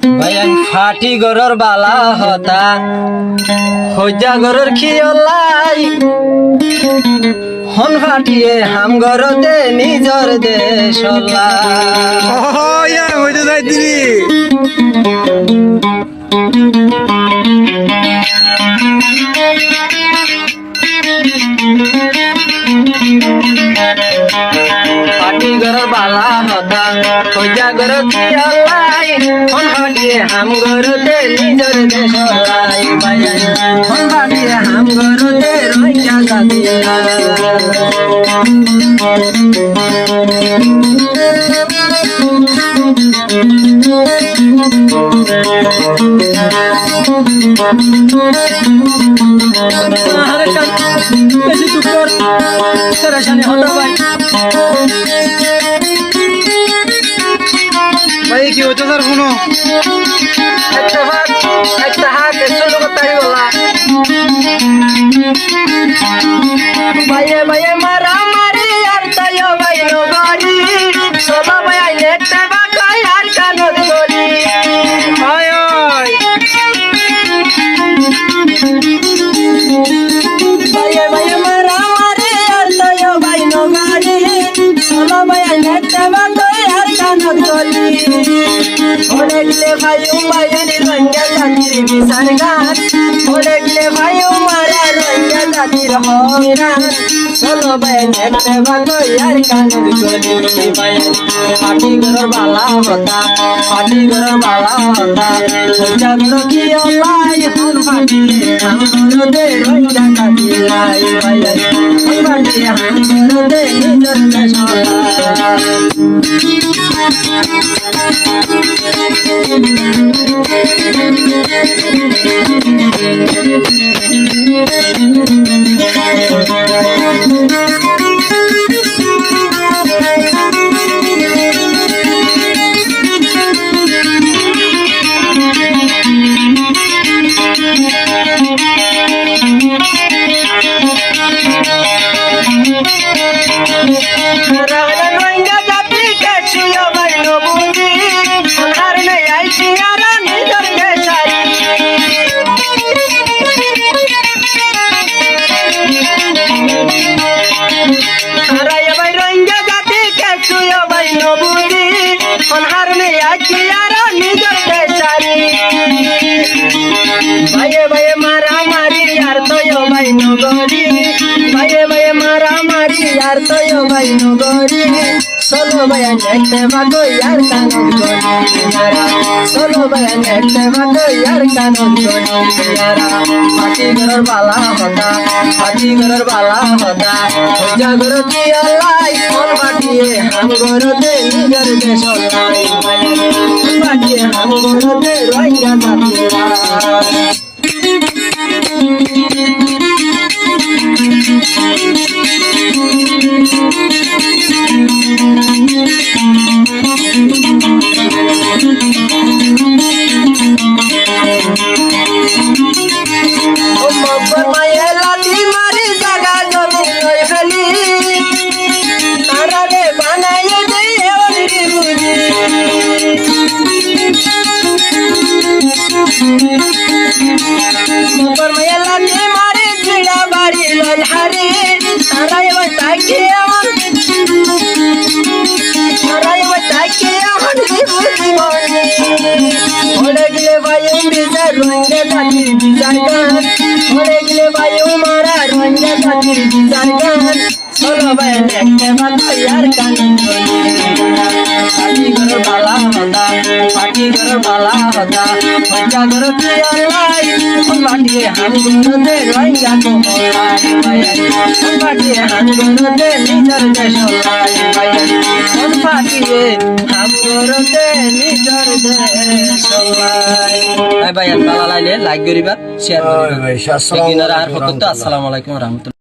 ভাই আমি ফাটি গরর বালা হতা হইজা গরর খিয়লাই হন ফাটিয়ে হাম গরতে নিজর দেশলা হইতে যাই তিনি ফাটি গরর বালা হতা হইজা গরর খিয়লাই হন ফাটিয়ে হাম গরতে নিজর দেশলাই ভাই হন ফাটিয়ে হাম গরতে রইয়া গাদিলা ভাই কি হইতে স্যার শুনো একটা হাত ছোট তাই বলা ভাইয়ে ভাইয়ে মারা মারি আর তাই ভাই নগরি সোলা ভাই নেটে বাকাই আর কানদ গরি আয় আয় ভাইয়ে ভাইয়ে মারা মারি আর তাই ভাই নগরি সোলা ভাই নেটে বাকাই আর কানদ গরি ওড়েগলে ভাই উমায়ানি রঙ্গা জাতির বিসার গান ওড়েগলে ভাই উমারা রঙ্গা জাতির হইরান চলো ভাই নেটে বাকাই আর কানদ গরি ভাই ফাটি গরর বালা হতা ফাটি গরর বালা হতা জাগর কি অলাই হন ফাটি আমর দে রঙ্গা জাতির লাই ভাই হন ফাটি আমর দে নিজর দেশলা রঙ্গা জাতি কেছিও ভাই নবুজি সোনার নে আইছি আর নিজর দেশাই হারাই ভাই রঙ্গা জাতি কেছিও ভাই নবুজি সোনার নে আইছি আর নিজর দেশাই ভাইয়ে ভাইয়ে মারা মারি আর তোয় ভাই নগরি ভাইয়ে ভাইয়ে মারা মারি আর তোয় ভাই নগরি সোলো ভাইয়া নেটে বাগো ইয়ার কানদ গরি সোলো ভাইয়া নেটে বাগো ইয়ার কানদ গরি ফাটি গরর বালা হতা ফাটি গরর বালা হতা হইজা গর কি আল্লাই কোন ফাটিয়ে হাম গরতে নিজর দেশলাই ফাটিয়ে হাম গরতে রইয়া জাতিলা Solo vai nekte bato yar kanon Pati garo bala hoda Pati garo bala hoda Bacha garo ki allai Hon bati han garo de roinga ko molai Hon bati han garo de nijor desholai Hon bati han garo de nijor desholai Bhai bhai bala laile like koriba share koriba Assalamu alaikum Assalamu alaikum warahmatullahi